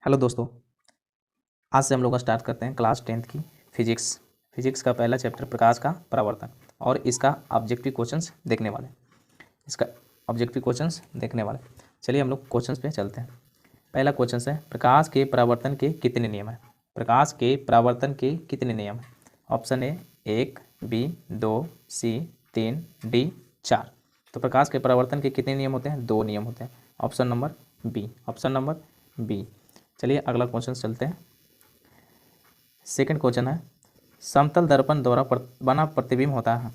Hello दोस्तों, आज से हम लोग स्टार्ट करते हैं क्लास 10th की फिजिक्स का पहला चैप्टर प्रकाश का परावर्तन और इसका ऑब्जेक्टिव क्वेश्चंस देखने वाले। चलिए हम लोग क्वेश्चंस पे चलते हैं। पहला क्वेश्चन है, प्रकाश के परावर्तन के कितने नियम हैं? प्रकाश के परावर्तन के कितने नियम हैं? Option A 1, B 2, C 3, D 4। तो प्रकाश के परावर्तन के कितने नियम होते हैं? 2 नियम होते हैं। Option number B. चलिए अगला क्वेश्चन चलते हैं। सेकंड क्वेश्चन है, समतल दर्पण द्वारा बना प्रतिबिंब होता है।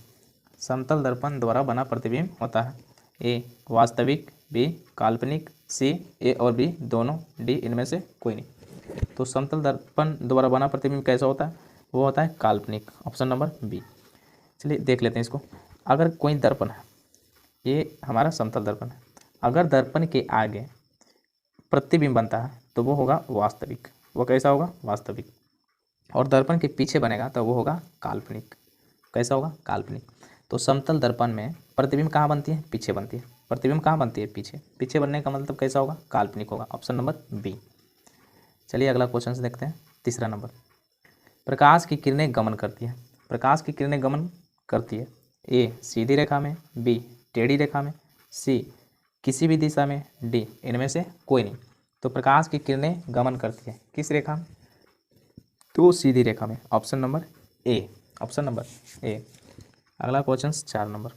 समतल दर्पण द्वारा बना प्रतिबिंब होता है। ए वास्तविक, बी काल्पनिक, सी ए और बी दोनों, डी इनमें से कोई नहीं। तो समतल दर्पण द्वारा बना प्रतिबिंब कैसा होता है? वो होता है काल्पनिक। Option number B. चलिए देख लेते हैं इसको। अगर कोई दर्पण है, ये हमारा समतल दर्पण है, अगर दर्पण के आगे प्रतिबिंब बनता है तो वो होगा वास्तविक। वो कैसा होगा? वास्तविक। और दर्पण के पीछे बनेगा तो वो होगा काल्पनिक। कैसा होगा? काल्पनिक। तो समतल दर्पण में प्रतिबिंब कहाँ बनती है? पीछे बनती है। प्रतिबिंब कहाँ बनती है? पीछे। पीछे बनने का मतलब कैसा होगा? काल्पनिक होगा। Option number B. चलिए अगला क्वेश्चन से देखते हैं। तीसरा नंबर, प्रकाश की किरणें गमन करती है। प्रकाश की किरणें गमन करती है। ए सीधी रेखा में, बी टेढ़ी रेखा में, सी किसी भी दिशा में, डी इनमें से कोई नहीं। तो प्रकाश की किरणें गमन करती है किस रेखा में? तो सीधी रेखा में। Option number A. Option number A. अगला क्वेश्चन 4 नंबर,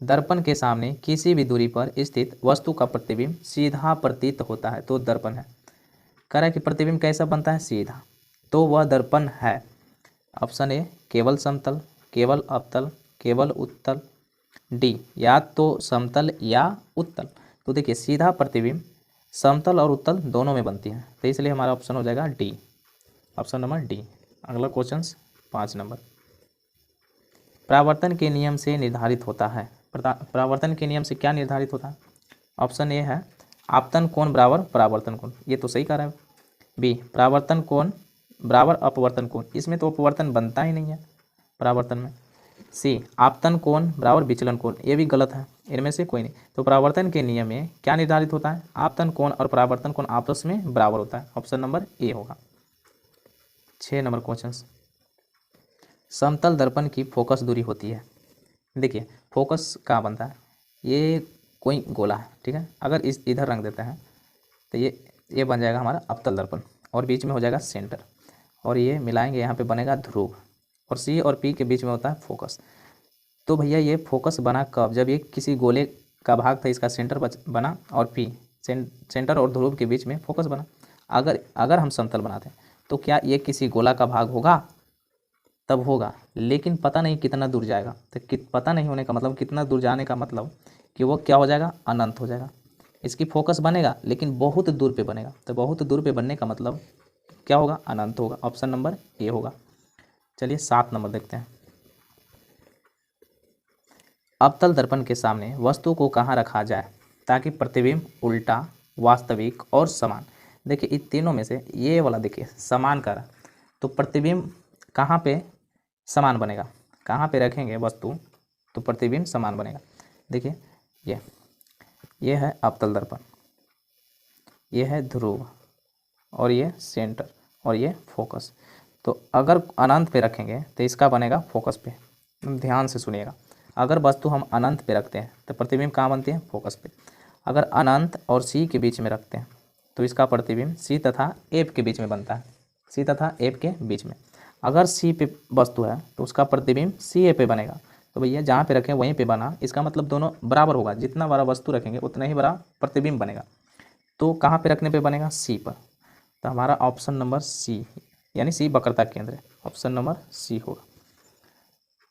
दर्पण के सामने किसी भी दूरी पर स्थित वस्तु का प्रतिबिंब सीधा प्रतीत होता है तो दर्पण है। कह रहा है कि प्रतिबिंब कैसा बनता है? सीधा, तो वह दर्पण है। ऑप्शन ए केवल समतल, केवल अवतल, केवल उत्तल, डी या तो समतल या उत्तल। तो देखिए सीधा प्रतिबिंब समतल और उत्तल दोनों में बनती है, तो इसलिए हमारा ऑप्शन हो जाएगा डी। Option number D. अगला क्वेश्चन 5 नंबर, परावर्तन के नियम से निर्धारित होता है। परावर्तन के नियम से क्या निर्धारित होता है? ऑप्शन ए है आपतन कोण बराबर परावर्तन कोण, ये तो सही कह रहा है। बी परावर्तन कोण बराबर अपवर्तन कोण, इसमें तो अपवर्तन बनता ही नहीं है परावर्तन में। सी आपतन कोण बराबर विचलन कोण, ये भी गलत है। इनमें से कोई नहीं। तो परावर्तन के नियम में क्या निर्धारित होता है? आपतन कोण और परावर्तन कोण आपस में बराबर होता है। ऑप्शन नंबर ए होगा। 6 नंबर क्वेश्चन, समतल दर्पण की फोकस दूरी होती है। देखिए फोकस कहाँ बनता है? ये कोई गोला है, ठीक है। अगर इस इधर रंग देते हैं तो ये बन जाएगा हमारा अवतल दर्पण और बीच में हो जाएगा सेंटर, और ये मिलाएंगे यहाँ पे बनेगा ध्रुव, और सी और पी के बीच में होता है फोकस। तो भैया ये फोकस बना कब? जब ये किसी गोले का भाग था, इसका सेंटर बना, और पी सेंटर और ध्रुव के बीच में फोकस बना। अगर हम समतल बनाते हैं तो क्या ये किसी गोला का भाग होगा? तब होगा, लेकिन पता नहीं कितना दूर जाएगा। तो पता नहीं होने का मतलब, कितना दूर जाने का मतलब कि वो क्या हो जाएगा? अनंत हो जाएगा। इसकी फोकस बनेगा लेकिन बहुत दूर पे बनेगा, तो बहुत दूर पे बनने का मतलब क्या होगा? अनंत होगा। ऑप्शन नंबर ए होगा। चलिए 7 नंबर देखते हैं, अवतल दर्पण के सामने वस्तु को कहाँ रखा जाए ताकि प्रतिबिंब उल्टा, वास्तविक और समान। देखिए इन तीनों में से ये वाला देखिए समान कर, तो प्रतिबिंब कहाँ पे समान बनेगा? कहाँ पे रखेंगे वस्तु तो प्रतिबिंब समान बनेगा? देखिए ये है अवतल दर्पण, ये है ध्रुव, और ये सेंटर, और ये फोकस। तो अगर अनंत पे रखेंगे तो इसका बनेगा फोकस पे। ध्यान से सुनिएगा, अगर वस्तु हम अनंत पे रखते हैं तो प्रतिबिंब कहाँ बनती है? फोकस पे। अगर अनंत और सी के बीच में रखते हैं तो इसका प्रतिबिंब सी तथा एफ के बीच में बनता है। सी तथा एफ के बीच में। अगर सी पे वस्तु है तो उसका प्रतिबिंब सी ए पे बनेगा। तो भैया जहाँ पे रखें वहीं पे बना, इसका मतलब दोनों बराबर होगा। जितना बड़ा वस्तु रखेंगे उतना ही बड़ा प्रतिबिंब बनेगा। तो कहाँ पे रखने पे बनेगा? सी पर। तो हमारा ऑप्शन नंबर सी, यानी सी वक्रता केंद्र है। ऑप्शन नंबर सी होगा।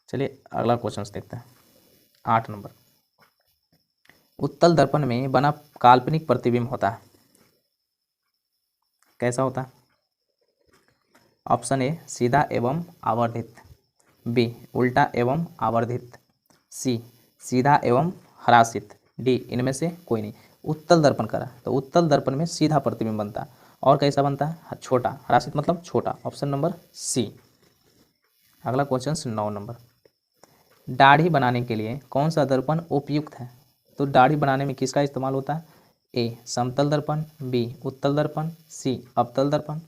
चलिए अगला क्वेश्चन देखते हैं। 8 नंबर, उत्तल दर्पण में बना काल्पनिक प्रतिबिंब होता है, कैसा होता है? ऑप्शन ए सीधा एवं आवर्धित, बी उल्टा एवं आवर्धित, सी सीधा एवं हरासित, डी इनमें से कोई नहीं। उत्तल दर्पण करा तो उत्तल दर्पण में सीधा प्रतिबिंब बनता है, और कैसा बनता है? छोटा। हरासित मतलब छोटा। Option number C. अगला क्वेश्चन 9 नंबर, दाढ़ी बनाने के लिए कौन सा दर्पण उपयुक्त है? तो दाढ़ी बनाने में किसका इस्तेमाल होता है? ए समतल दर्पण, बी उत्तल दर्पण, सी अवतल दर्पण,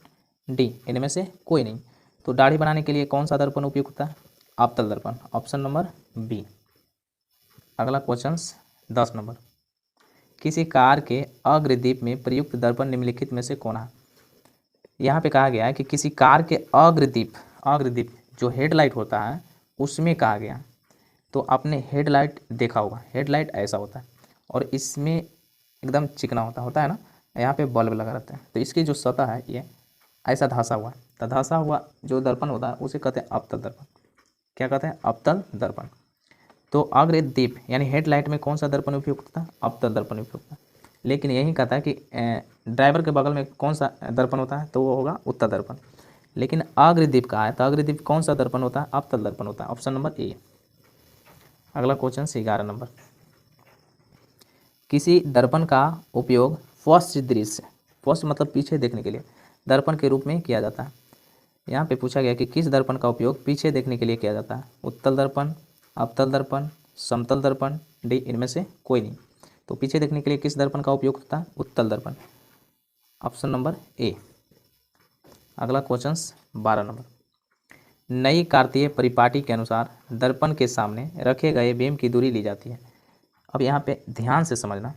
डी इनमें से कोई नहीं। तो दाढ़ी बनाने के लिए कौन सा दर्पण उपयुक्त होता है? अवतल दर्पण, ऑप्शन नंबर बी। अगला क्वेश्चन 10 नंबर, किसी कार के अग्रदीप में प्रयुक्त दर्पण निम्नलिखित में से कौन है? यहाँ पे कहा गया है कि किसी कार के अग्रदीप जो हेडलाइट होता है उसमें कहा गया। तो आपने हेडलाइट देखा होगा, हेडलाइट ऐसा होता है और इसमें एकदम चिकना होता है ना, यहाँ पे बल्ब लगा रहता है। तो इसकी जो सतह है ये ऐसा धंसा हुआ, तो धंसा हुआ जो दर्पण होता है उसे कहते हैं अवतल दर्पण। क्या कहते हैं? अवतल दर्पण। तो अग्रदीप यानी हेडलाइट में कौन सा दर्पण उपयुक्त होता है? अवतल दर्पण उपयुक्त होता है। लेकिन यही कहता है कि ड्राइवर के बगल में कौन सा दर्पण होता है? तो वो होगा उत्तल दर्पण। लेकिन अग्रदीप का है तो अग्रदीप कौन सा दर्पण होता है? अवतल दर्पण होता है, ऑप्शन नंबर ए। अगला क्वेश्चन 11 नंबर, किसी दर्पण का उपयोग फर्स्ट दृश्य, फर्स्ट मतलब पीछे देखने के लिए दर्पण के रूप में किया जाता है। यहाँ पे पूछा गया कि किस दर्पण का उपयोग पीछे देखने के लिए किया जाता है? उत्तल दर्पण, अवतल दर्पण, समतल दर्पण, डी इनमें से कोई नहीं। तो पीछे देखने के लिए किस दर्पण का उपयोग होता है? उत्तल दर्पण, ऑप्शन नंबर ए। अगला क्वेश्चन 12 नंबर, नई कार्तीय परिपाटी के अनुसार दर्पण के सामने रखे गए बीम की दूरी ली जाती है। अब यहाँ पे ध्यान से समझना,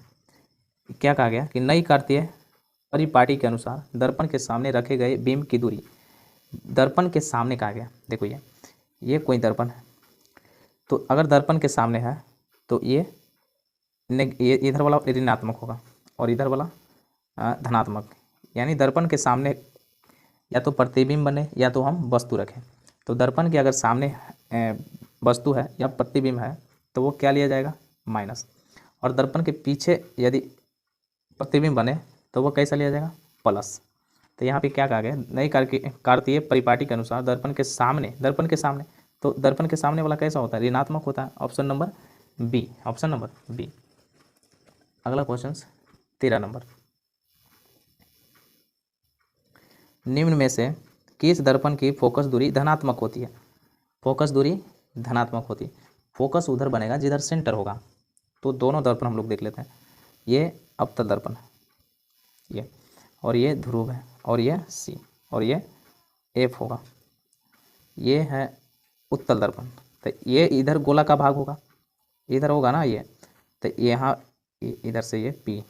क्या कहा गया कि नई कार्तीय परिपाटी के अनुसार दर्पण के सामने रखे गए बीम की दूरी, दर्पण के सामने कहा गया। देखो ये कोई दर्पण है, तो अगर दर्पण के सामने है तो ये इधर वाला ऋणात्मक होगा और इधर वाला धनात्मक। यानी दर्पण के सामने या तो प्रतिबिंब बने या तो हम वस्तु रखें। तो दर्पण के अगर सामने वस्तु है या प्रतिबिंब है तो वो क्या लिया जाएगा? माइनस। और दर्पण के पीछे यदि प्रतिबिंब बने तो वो कैसा लिया जाएगा? प्लस। तो यहाँ पे क्या कहा गया? नई कार्तीय परिपाटी के अनुसार दर्पण के सामने तो दर्पण के सामने वाला कैसा होता है? ऋणात्मक होता है, option number B, option number B. अगला क्वेश्चन 13 नंबर, निम्न में से किस दर्पण की फोकस दूरी धनात्मक होती है? फोकस दूरी धनात्मक होती है, फोकस उधर बनेगा जिधर सेंटर होगा। तो दोनों दर्पण हम लोग देख लेते हैं। ये अवतल दर्पण है ये, और ये ध्रुव है, और ये सी, और ये एफ होगा। ये है उत्तल दर्पण। तो ये इधर गोला का भाग होगा, इधर होगा ना ये, तो यहाँ इधर से ये पी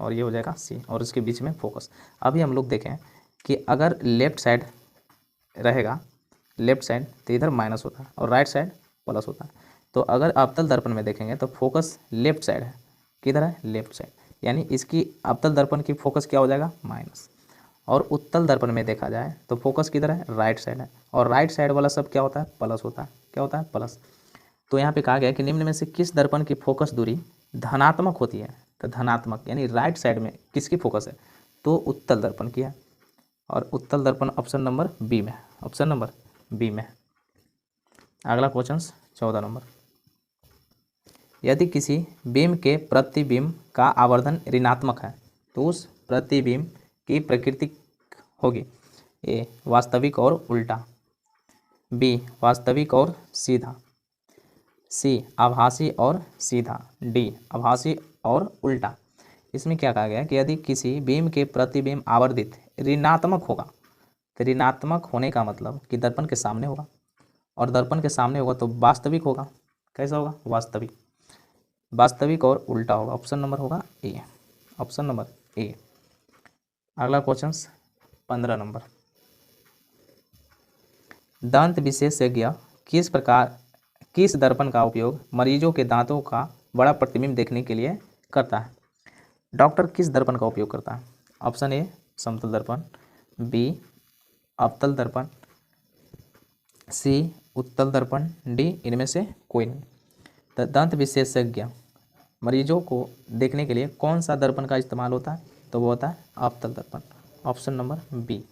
और ये हो जाएगा सी, और इसके बीच में फोकस। अभी हम लोग देखें कि अगर लेफ्ट साइड रहेगा, लेफ्ट साइड तो इधर माइनस होता है और राइट साइड प्लस होता है। तो अगर अवतल दर्पण में देखेंगे तो फोकस लेफ्ट साइड है। किधर है? Left side. यानी इसकी अवतल दर्पण की फोकस क्या हो जाएगा? माइनस। और उत्तल दर्पण में देखा जाए तो फोकस किधर है? राइट साइड है। और राइट साइड वाला सब क्या होता है? प्लस होता है। क्या होता है? प्लस। तो यहाँ पे कहा गया कि निम्न में से किस दर्पण की फोकस दूरी धनात्मक होती है? तो धनात्मक यानी राइट साइड में किसकी फोकस है? तो उत्तल दर्पण की है। और उत्तल दर्पण ऑप्शन नंबर बी में, ऑप्शन नंबर बी में। अगला क्वेश्चन 14 नंबर, यदि किसी बीम के प्रतिबिंब का आवर्धन ऋणात्मक है तो उस प्रतिबिंब की प्रकृति होगी ए वास्तविक और उल्टा, बी वास्तविक और सीधा, सी आभासी और सीधा, डी आभासी और उल्टा। इसमें क्या कहा गया कि यदि किसी बीम के प्रतिबिंब आवर्धित ऋणात्मक होगा तो ऋणात्मक होने का मतलब कि दर्पण के सामने होगा, और दर्पण के सामने होगा तो वास्तविक होगा। कैसा होगा? वास्तविक। वास्तविक और उल्टा होगा, ऑप्शन नंबर होगा ए, ऑप्शन नंबर ए। अगला क्वेश्चन 15 नंबर, दंत विशेषज्ञ किस दर्पण का उपयोग मरीजों के दांतों का बड़ा प्रतिबिंब देखने के लिए करता है? डॉक्टर किस दर्पण का उपयोग करता है? ऑप्शन ए समतल दर्पण, बी अवतल दर्पण, सी उत्तल दर्पण, डी इनमें से कोई नहीं। तो दंत विशेषज्ञ मरीजों को देखने के लिए कौन सा दर्पण का इस्तेमाल होता है? तो वो होता है अवतल दर्पण, ऑप्शन नंबर बी।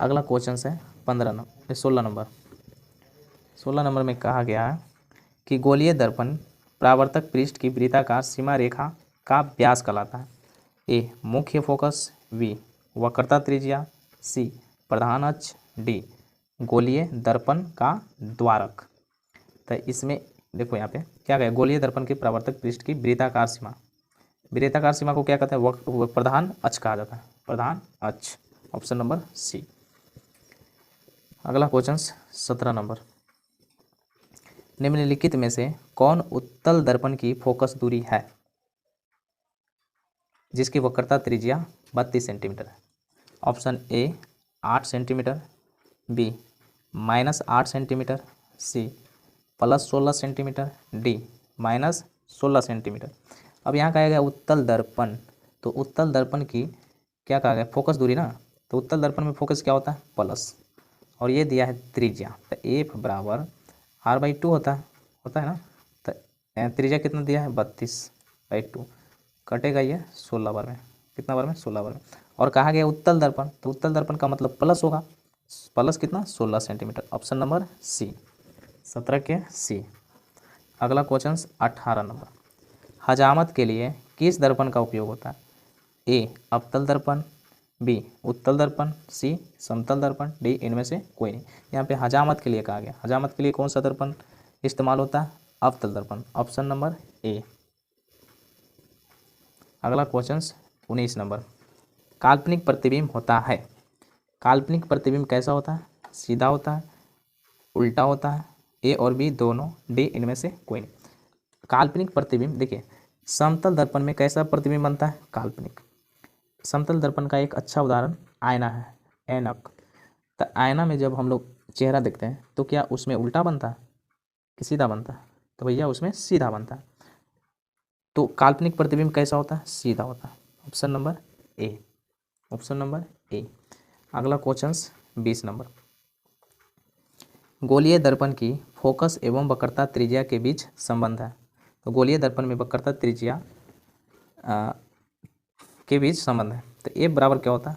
अगला क्वेश्चन है 16 नंबर में कहा गया है कि गोलीय दर्पण परावर्तक पृष्ठ की वृत्ताकार सीमा रेखा का व्यास कहलाता है। ए मुख्य फोकस, बी वक्रता त्रिज्या, सी प्रधान अक्ष, डी गोलीय दर्पण का द्वारक। तो इसमें देखो यहाँ पे क्या कहें? गोलीय दर्पण के परावर्तक पृष्ठ की वृत्ताकार सीमा, वृत्ताकार सीमा को क्या कहते हैं? प्रधान अक्ष कहा जाता है, प्रधान अक्ष। Option number C. अगला क्वेश्चन 17 नंबर, निम्नलिखित में से कौन उत्तल दर्पण की फोकस दूरी है जिसकी वक्रता त्रिज्या 32 सेंटीमीटर है? Option A 8 centimetre, B -8 centimetre, C +16 centimetre, D -16 centimetre. अब यहाँ कहा गया उत्तल दर्पण, तो उत्तल दर्पण की क्या कहा गया? फोकस दूरी ना, तो उत्तल दर्पण में फोकस क्या होता है? प्लस, और ये दिया है त्रिज्या, तो एफ बराबर r/2 होता है ना। तो त्रिज्या कितना दिया है? 32/2, कटेगा ये 16 बार में, कितना बार में? 16 बार में। और कहा गया उत्तल दर्पण, तो उत्तल दर्पण का मतलब प्लस होगा, प्लस कितना? 16 सेंटीमीटर। ऑप्शन नंबर सी, 17 के सी। अगला क्वेश्चन 18 नंबर, हजामत के लिए किस दर्पण का उपयोग होता है? ए अवतल दर्पण, बी उत्तल दर्पण, सी समतल दर्पण, डी इनमें से कोई नहीं। यहाँ पे हजामत के लिए कहा गया, हजामत के लिए कौन सा दर्पण इस्तेमाल होता है? अवतल दर्पण। Option number A. अगला क्वेश्चन 19 नंबर, काल्पनिक प्रतिबिंब होता है, काल्पनिक प्रतिबिंब कैसा होता है? सीधा होता है, उल्टा होता है, ए और बी दोनों, डी इनमें से कोई नहीं। काल्पनिक प्रतिबिंब देखिए, समतल दर्पण में कैसा प्रतिबिंब बनता है? काल्पनिक। समतल दर्पण का एक अच्छा उदाहरण आईना है, ऐनक। तो आईना में जब हम लोग चेहरा देखते हैं तो क्या उसमें उल्टा बनता है कि सीधा बनता है? तो भैया उसमें सीधा बनता है। तो काल्पनिक प्रतिबिंब कैसा होता है? सीधा होता है। Option number A, option number A. अगला क्वेश्चन 20 नंबर, गोलीय दर्पण की फोकस एवं वक्रता त्रिज्या के बीच संबंध है। तो गोलीय दर्पण में वक्रता त्रिज्या के बीच संबंध है। तो ए बराबर क्या होता है?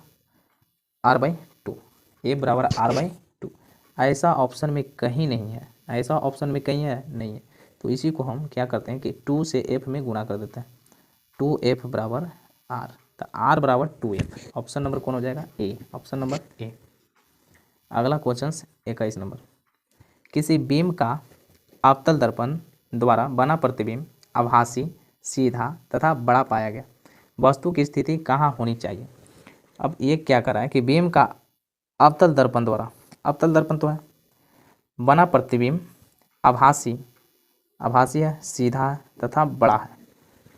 r/2, ए बराबर r/2। ऐसा ऑप्शन में कहीं नहीं है, ऐसा ऑप्शन में कहीं है नहीं है। तो इसी को हम क्या करते हैं कि 2 से f में गुणा कर देते हैं, 2f बराबर r, तो r बराबर 2f। ऑप्शन नंबर कौन हो जाएगा? ए, ऑप्शन नंबर ए। अगला क्वेश्चन 21 नंबर, किसी बीम का अवतल दर्पण द्वारा बना प्रतिबिंब आभासी, सीधा तथा बड़ा पाया गया, वस्तु की स्थिति कहाँ होनी चाहिए? अब ये क्या कर रहा है कि बीम का अवतल दर्पण द्वारा, अवतल दर्पण तो है, बना प्रतिबिंब आभासी, आभासी है, सीधा है तथा बड़ा है,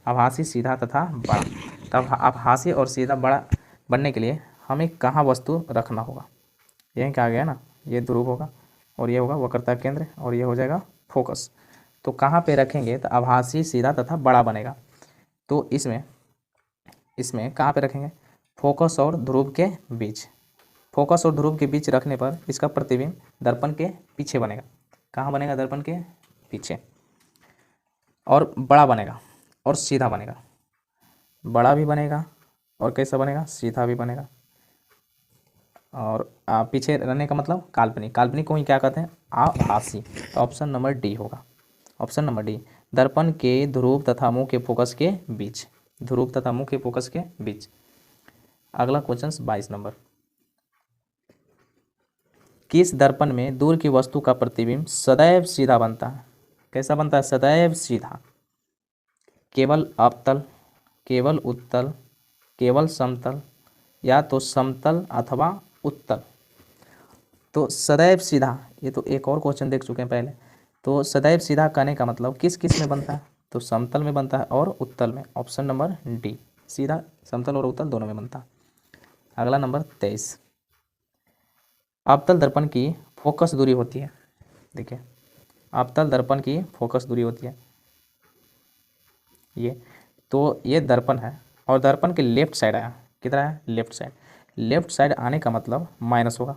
आभासी, सीधा तथा बड़ा। तब आभासी और सीधा बड़ा बनने के लिए हमें कहाँ वस्तु रखना होगा? यही कहा गया ना, ये ध्रुव होगा और ये होगा वक्रता केंद्र और ये हो जाएगा फोकस। तो कहाँ पे रखेंगे? तो आभासी, सीधा तथा बड़ा बनेगा। तो इसमें कहाँ पे रखेंगे? फोकस और ध्रुव के बीच। फोकस और ध्रुव के बीच रखने पर इसका प्रतिबिंब दर्पण के पीछे बनेगा। कहाँ बनेगा? दर्पण के पीछे, और बड़ा बनेगा और सीधा बनेगा। बड़ा भी बनेगा और कैसा बनेगा? सीधा भी बनेगा। और पीछे रहने का मतलब काल्पनिक, काल्पनिक को ही क्या कहते हैं? आभासी। तो ऑप्शन नंबर डी होगा, ऑप्शन नंबर डी, दर्पण के ध्रुव तथा मुंह के फोकस के बीच, ध्रुव तथा मुंह के फोकस के बीच। अगला क्वेश्चन 22 नंबर, किस दर्पण में दूर की वस्तु का प्रतिबिंब सदैव सीधा बनता है? कैसा बनता है? सदैव सीधा। केवल अवतल, केवल उत्तल, केवल समतल, या तो समतल अथवा उत्तल। तो सदैव सीधा, ये तो एक और क्वेश्चन देख चुके हैं पहले। तो सदैव सीधा कहने का मतलब किस किस में बनता है? तो समतल में बनता है और उत्तल में। ऑप्शन नंबर डी, सीधा समतल और उत्तल दोनों में बनता है। अगला नंबर 23, अवतल दर्पण की फोकस दूरी होती है, देखिए अवतल दर्पण की फोकस दूरी होती है ये, तो ये दर्पण है और दर्पण के लेफ्ट साइड आया, कितना है? Left side. लेफ्ट साइड आने का मतलब माइनस होगा,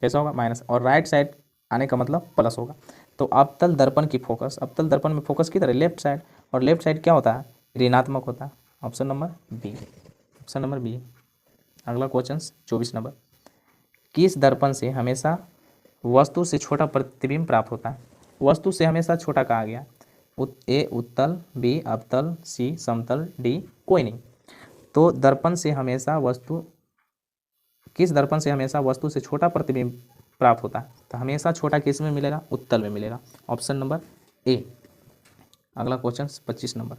कैसा होगा? माइनस। और राइट साइड आने का मतलब प्लस होगा। तो अवतल दर्पण की फोकस, अवतल दर्पण में फोकस किधर है? लेफ्ट साइड, और लेफ्ट साइड क्या होता है? ऋणात्मक होता है। Option number B, option number B. अगला क्वेश्चन 24 नंबर, किस दर्पण से हमेशा वस्तु से छोटा प्रतिबिंब प्राप्त होता है? वस्तु से हमेशा छोटा कहा गया, ए उत्तल, बी अवतल, सी समतल, डी कोई नहीं। तो दर्पण से हमेशा वस्तु, किस दर्पण से हमेशा वस्तु से छोटा प्रतिबिंब प्राप्त होता है? तो हमेशा छोटा किस में मिलेगा? उत्तल में मिलेगा। Option number A. अगला क्वेश्चन 25 नंबर,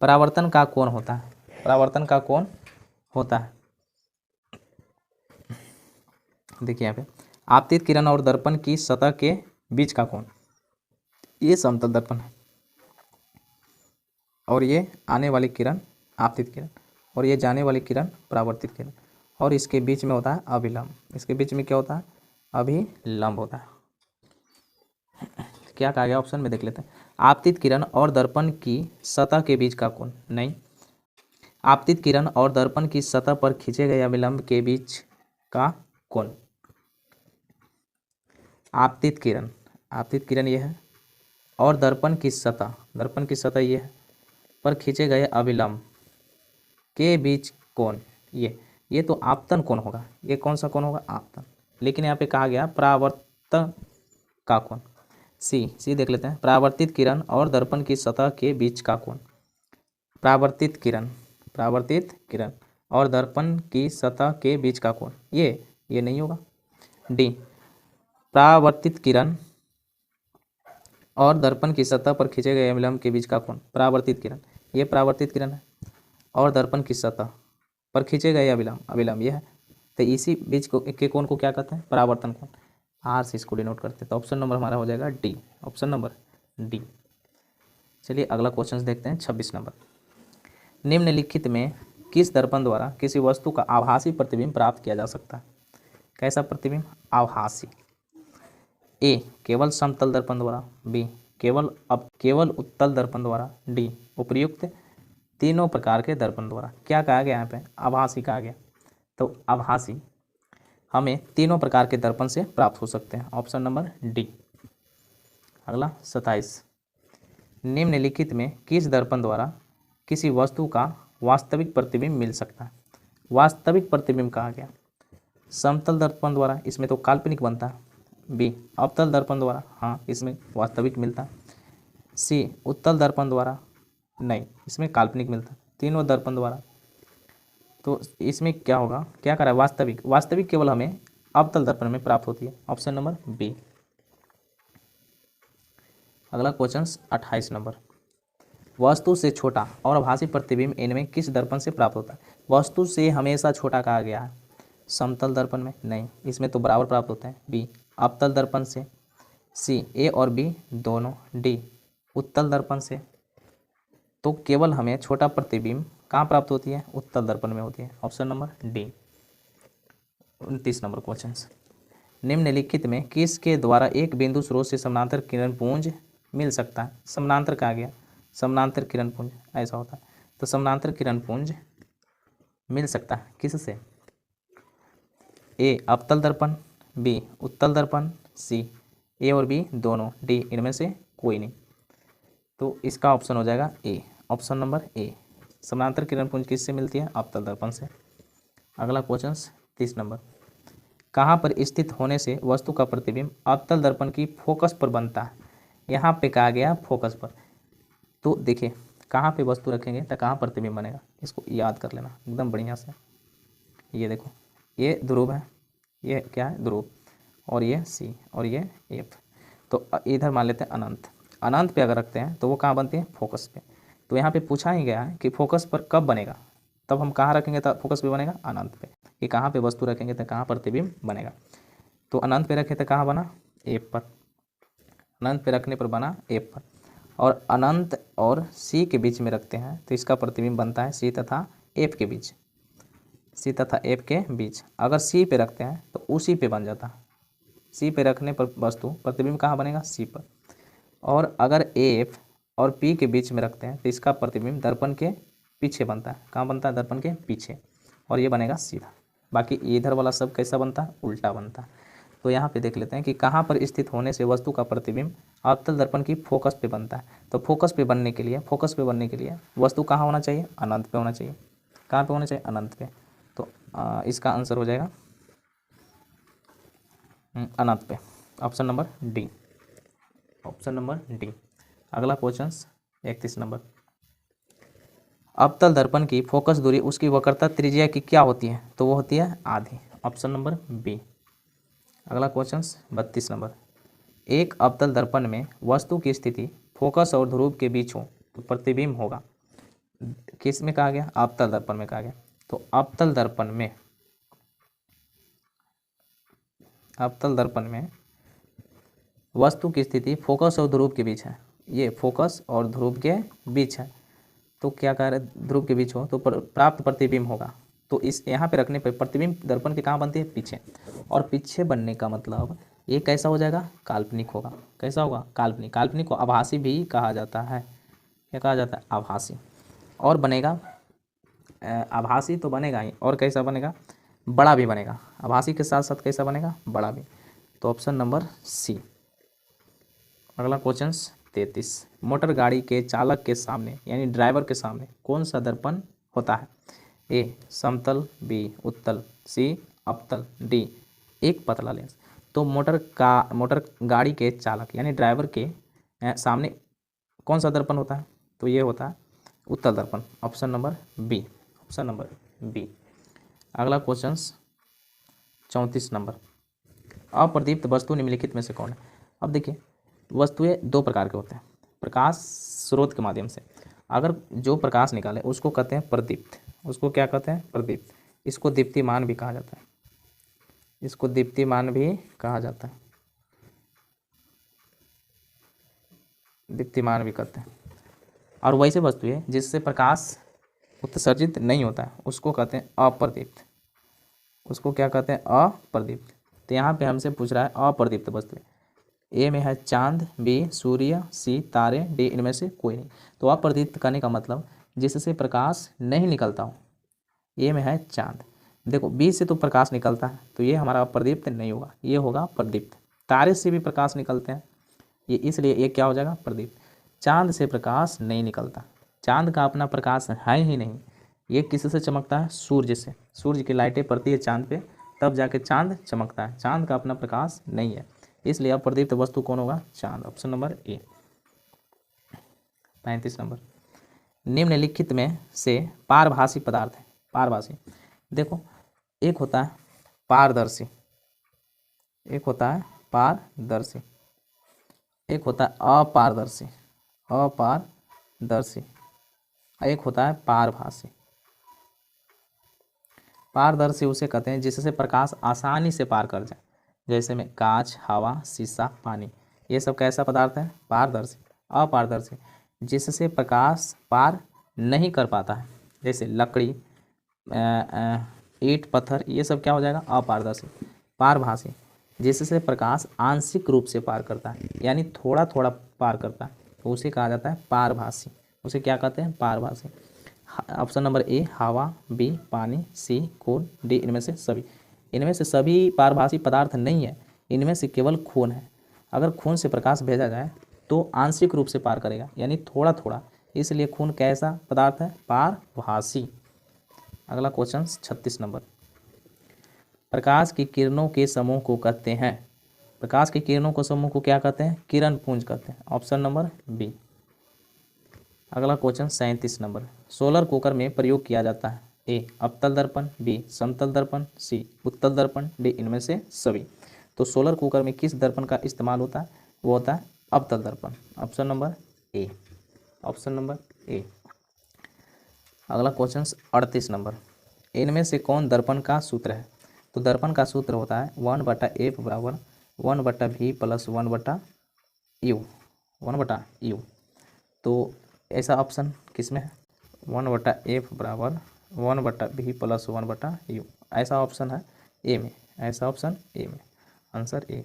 परावर्तन का कोण होता है, परावर्तन का कोण होता है, देखिए यहाँ पे आपतित किरण और दर्पण की सतह के बीच का कोण, ये समतल दर्पण है और ये आने वाली किरण आपतित किरण और ये जाने वाली किरण परावर्तित किरण, और इसके बीच में होता है अभिलंब, इसके बीच में क्या होता है, अभिलंब होता है। क्या कहा गया ऑप्शन में देख लेते हैं, आपतित किरण और दर्पण की सतह के बीच का कोण, नहीं, आपतित किरण और दर्पण की सतह पर खींचे गए अभिलंब के बीच का कोण, आपतित किरण ये है और दर्पण की सतह ये है, पर खींचे गए अभिलंब के बीच कोण, ये तो आपतन कोण होगा, ये कौन सा कोण होगा, आपतन। लेकिन यहाँ पे कहा गया परावर्तन का कोण, सी देख लेते हैं, परावर्तित किरण और दर्पण की सतह के बीच का कोण, परावर्तित किरण और दर्पण की सतह के बीच का कोण, ये नहीं होगा। डी, परावर्तित किरण और दर्पण की सतह पर खींचे गए अभिलंब के बीच का कोण, परावर्तित किरण, ये परावर्तित किरण है और दर्पण की सतह पर खींचे गए अभिलंब ये है, तो इसी बीच के कोण को क्या कहते हैं, परावर्तन कोण, आर से इसको डिनोट करते हैं। तो ऑप्शन नंबर हमारा हो जाएगा डी, ऑप्शन नंबर डी। चलिए अगला क्वेश्चन देखते हैं 26 नंबर, निम्नलिखित में किस दर्पण द्वारा किसी वस्तु का आभासी प्रतिबिंब प्राप्त किया जा सकता है, कैसा प्रतिबिंब, आभासी, ए केवल समतल दर्पण द्वारा, बी केवल उत्तल दर्पण द्वारा, डी उपर्युक्त तीनों प्रकार के दर्पण द्वारा। क्या कहा गया यहाँ पे, आभासी कहा गया, तो आभासी हमें तीनों प्रकार के दर्पण से प्राप्त हो सकते हैं, ऑप्शन नंबर डी। अगला 27, निम्नलिखित में किस दर्पण द्वारा किसी वस्तु का वास्तविक प्रतिबिंब मिल सकता है, वास्तविक प्रतिबिंब कहा गया, समतल दर्पण द्वारा, इसमें तो काल्पनिक बनता है, बी अवतल दर्पण द्वारा, हाँ इसमें वास्तविक मिलता है, सी उत्तल दर्पण द्वारा, नहीं इसमें काल्पनिक मिलता है, तीनों दर्पण द्वारा, तो इसमें क्या होगा, क्या करा, वास्तविक केवल हमें अवतल दर्पण में प्राप्त होती है, ऑप्शन नंबर बी। अगला क्वेश्चन 28 नंबर, वस्तु से छोटा और आभासी प्रतिबिंब इनमें किस दर्पण से प्राप्त होता है, वस्तु से हमेशा छोटा कहा गया है, समतल दर्पण में, नहीं इसमें तो बराबर प्राप्त होते हैं, बी अवतल दर्पण से, सी ए और बी दोनों, डी उत्तल दर्पण से, तो केवल हमें छोटा प्रतिबिंब कहाँ प्राप्त होती है, उत्तल दर्पण में होती है, option number D. 29 number question, निम्नलिखित में किसके द्वारा एक बिंदु स्रोत से समानांतर किरण पुंज मिल सकता है, समानांतर कहा गया, समानांतर किरण पुंज ऐसा होता है, तो समानांतर किरण पुंज मिल सकता है किससे, ए अवतल दर्पण, बी उत्तल दर्पण, सी ए और बी दोनों, डी इनमें से कोई नहीं, तो इसका ऑप्शन हो जाएगा ए, ऑप्शन नंबर ए, समानांतर किरण पुंज किससे मिलती है, अवतल दर्पण से। अगला क्वेश्चन 30 नंबर, कहाँ पर स्थित होने से वस्तु का प्रतिबिंब अवतल दर्पण की फोकस पर बनता है, यहाँ पे कहा गया फोकस पर, तो देखिए कहाँ पे वस्तु रखेंगे तो कहाँ प्रतिबिंब बनेगा, इसको याद कर लेना एकदम बढ़िया से। ये देखो ये ध्रुव है, ये क्या है ध्रुव, और ये सी और ये एफ, तो इधर मान लेते हैं अनंत पे अगर रखते हैं तो वो कहाँ बनती है, फोकस पे, तो यहाँ पे पूछा ही गया है कि फोकस पर कब बनेगा, तब हम कहाँ रखेंगे तो फोकस पे बनेगा, अनंत पे, कि कहाँ पे वस्तु रखेंगे तो कहाँ प्रतिबिंब बनेगा, तो अनंत पे रखे तो कहाँ बना, एफ पर, अनंत पे रखने पर बना एफ पर, और अनंत और सी के बीच में रखते हैं तो इसका प्रतिबिंब बनता है सी तथा एफ के बीच, सी तथा एफ के बीच, अगर सी पे रखते हैं तो उसी पे बन जाता है, सी पे रखने पर वस्तु प्रतिबिंब कहाँ बनेगा, सी पर, और अगर एफ और पी के बीच में रखते हैं तो इसका प्रतिबिंब दर्पण के पीछे बनता है, कहाँ बनता है, दर्पण के पीछे, और ये बनेगा सीधा, बाकी इधर वाला सब कैसा बनता है, उल्टा बनता है। तो यहाँ पे देख लेते हैं कि कहाँ पर स्थित होने से वस्तु का प्रतिबिंब अवतल दर्पण की फोकस पे बनता है, तो फोकस पे बनने के लिए वस्तु कहाँ होना चाहिए, अनंत पे होना चाहिए, कहाँ पे होना चाहिए, अनंत पे, तो इसका आंसर हो जाएगा अनंत पे, option number D, option number D. अगला क्वेश्चन 31 नंबर, अवतल दर्पण की फोकस दूरी उसकी वक्रता त्रिज्या की क्या होती है, तो वो होती है आधी, ऑप्शन नंबर बी। अगला क्वेश्चन 32 नंबर, एक अवतल दर्पण में वस्तु की स्थिति फोकस और ध्रुव के बीच हो तो प्रतिबिंब होगा, किस में कहा गया, अवतल दर्पण में कहा गया। तो अवतल दर्पण में वस्तु की स्थिति फोकस और ध्रुव के बीच है, ये फोकस और ध्रुव के बीच है। तो क्या कह रहे, ध्रुव के बीच हो तो प्राप्त प्रतिबिंब होगा। तो इस यहाँ पे रखने पर प्रतिबिंब दर्पण के कहाँ बनती है, पीछे। और पीछे बनने का मतलब ये कैसा हो जाएगा, काल्पनिक होगा। कैसा होगा, काल्पनिक। काल्पनिक को आभासी भी कहा जाता है। क्या कहा जाता है, आभासी। और बनेगा आभासी तो बनेगा ही, और कैसा बनेगा, बड़ा भी बनेगा। आभासी के साथ साथ कैसा बनेगा, बड़ा भी। तो ऑप्शन नंबर सी। अगला क्वेश्चन 33, मोटर गाड़ी के चालक के सामने यानी ड्राइवर के सामने कौन सा दर्पण होता है। ए समतल, बी उत्तल, सी अवतल, डी एक पतला लेंस। तो मोटर गाड़ी के चालक यानी ड्राइवर के सामने कौन सा दर्पण होता है, तो ये होता है उत्तल दर्पण। Option number B, option number B. अगला क्वेश्चन 34 नंबर, अप्रदीप्त वस्तु निम्नलिखित में से कौन है। अब देखिए, वस्तुएं दो प्रकार के होते हैं, प्रकाश स्रोत के माध्यम से अगर जो प्रकाश निकाले उसको कहते हैं प्रदीप्त। उसको क्या कहते हैं, प्रदीप्त। इसको दीप्तिमान भी कहा जाता है, इसको दीप्तिमान भी कहा जाता है, दीप्तिमान भी कहते हैं। और वैसे वस्तुएं जिससे प्रकाश उत्सर्जित नहीं होता है उसको कहते हैं अप्रदीप्त। उसको क्या कहते हैं, अप्रदीप्त। तो यहाँ पे हमसे पूछ रहा है अप्रदीप्त वस्तुएं। ए में है चांद, बी सूर्य, सी तारे, डी इनमें से कोई नहीं। तो अप्रदीप्त करने का मतलब जिससे प्रकाश नहीं निकलता हो। ए में है चांद, देखो बी से तो प्रकाश निकलता है तो ये हमारा अप्रदीप्त नहीं होगा, ये होगा प्रदीप्त। तारे से भी प्रकाश निकलते हैं ये, इसलिए ये क्या हो जाएगा, प्रदीप्त। चांद से प्रकाश नहीं निकलता, चांद का अपना प्रकाश है ही नहीं। ये किससे चमकता है, सूर्य से। सूर्य की लाइटें पड़ती है चांद पे तब जाके चांद चमकता है, चांद का अपना प्रकाश नहीं है, इसलिए अप्रदीप्त वस्तु कौन होगा, चांद। Option number A. 35 नंबर, निम्नलिखित में से पारभासी पदार्थ है। पारभासी देखो, एक होता है पारदर्शी, एक होता है पारदर्शी, एक होता है अपारदर्शी, अपारदर्शी, एक होता है पारभासी। पारदर्शी उसे कहते हैं जिससे प्रकाश आसानी से पार कर जाए, जैसे में कांच, हवा, शीशा, पानी, ये सब कैसा पदार्थ है, पारदर्शी। अपारदर्शी जिससे प्रकाश पार नहीं कर पाता है, जैसे लकड़ी, ईंट, पत्थर, ये सब क्या हो जाएगा, अपारदर्शी। पारभासी जिससे प्रकाश आंशिक रूप से पार करता है यानी थोड़ा थोड़ा पार करता है, तो उसे कहा जाता है पारभासी। उसे क्या कहते हैं, पारभासी। ऑप्शन नंबर ए हवा, बी पानी, सी खून, डी इनमें से सभी। इनमें से सभी पारभासी पदार्थ नहीं है, इनमें से केवल खून है। अगर खून से प्रकाश भेजा जाए तो आंशिक रूप से पार करेगा यानी थोड़ा थोड़ा, इसलिए खून कैसा पदार्थ है, पारभासी। अगला क्वेश्चन 36 नंबर, प्रकाश की किरणों के समूह को कहते हैं, प्रकाश की किरणों को समूह को क्या कहते हैं, किरण पुंज कहते हैं। Option number B. अगला क्वेश्चन 37 नंबर, सोलर कुकर में प्रयोग किया जाता है, ए अवतल दर्पण, बी समतल दर्पण, सी उत्तल दर्पण, डी इनमें से सभी। तो सोलर कुकर में किस दर्पण का इस्तेमाल होता है, वो होता है अवतल दर्पण। Option number A, option number A. अगला क्वेश्चन 38 नंबर, इनमें से कौन दर्पण का सूत्र है। तो दर्पण का सूत्र होता है 1/f बराबर 1/v प्लस 1/u, 1/u। तो ऐसा ऑप्शन किस में है, 1/f बराबर 1/v प्लस 1/u, ऐसा ऑप्शन है ए में, ऐसा ऑप्शन ए में, आंसर ए।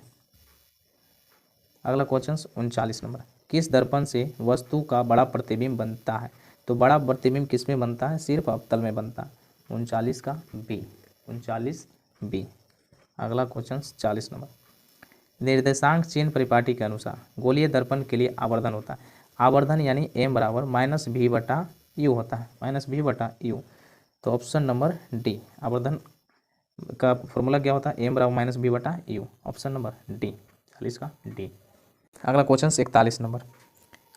अगला क्वेश्चन 39 नंबर, किस दर्पण से वस्तु का बड़ा प्रतिबिंब बनता है। तो बड़ा प्रतिबिंब किस में बनता है, सिर्फ अवतल में बनता है। 39 का बी, 39 बी। अगला क्वेश्चन 40 नंबर, निर्देशांक चिन्ह परिपाटी के अनुसार गोलीय दर्पण के लिए आवर्धन होता है। आवर्धन यानी m बराबर -v/u होता है, -v/u। तो ऑप्शन नंबर डी, आवर्धन का फॉर्मूला क्या होता है, m बराबर -v/u। ऑप्शन नंबर डी, 40 का डी। अगला क्वेश्चन 41 नंबर,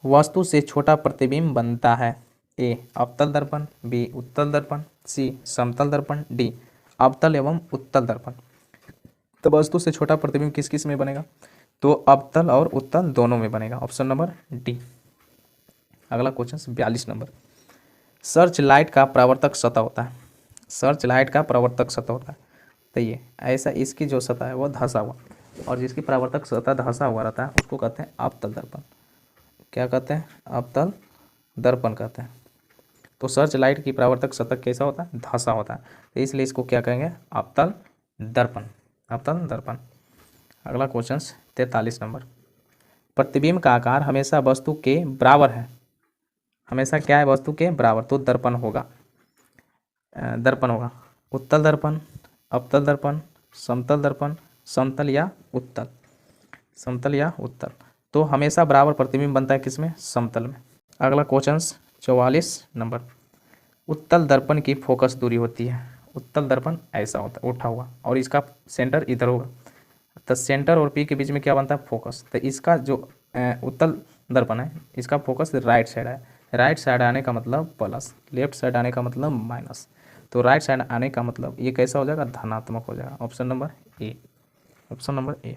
वस्तु से छोटा प्रतिबिंब बनता है, ए अवतल दर्पण, बी उत्तल दर्पण, सी समतल दर्पण, डी अवतल एवं उत्तल दर्पण। तो वस्तु से छोटा प्रतिबिंब किस किस में बनेगा, तो अवतल और उत्तल दोनों में बनेगा। Option number D. अगला क्वेश्चन 42 नंबर, सर्च लाइट का परावर्तक सतह होता है, सर्च लाइट का परावर्तक सतह होता है। तो ये ऐसा इसकी जो सतह है वो धंसा हुआ, और जिसकी परावर्तक सतह धंसा हुआ रहता है उसको कहते हैं अवतल दर्पण। क्या कहते हैं? अवतल दर्पण कहते हैं। तो सर्च लाइट की परावर्तक सतह कैसा होता है? धंसा होता है, तो इसलिए इसको क्या कहेंगे? अवतल दर्पण, अवतल दर्पण। अगला क्वेश्चन 43 नंबर, प्रतिबिंब का आकार हमेशा वस्तु के बराबर है, हमेशा क्या है? वस्तु के बराबर, तो दर्पण होगा, दर्पण होगा उत्तल दर्पण, अवतल दर्पण, समतल दर्पण, समतल या उत्तल, समतल या उत्तल। तो हमेशा बराबर प्रतिबिंब बनता है किसमें? समतल में। अगला क्वेश्चन 44 नंबर, उत्तल दर्पण की फोकस दूरी होती है, उत्तल दर्पण ऐसा होता है उठा हुआ, और इसका सेंटर इधर होगा, तो सेंटर और पी के बीच में क्या बनता है? फोकस। तो इसका जो उत्तल दर्पण है इसका फोकस राइट साइड है, राइट साइड आने का मतलब प्लस, लेफ्ट साइड आने का मतलब माइनस, तो राइट साइड आने का मतलब ये कैसा हो जाएगा? धनात्मक हो जाएगा। Option number A, option number A.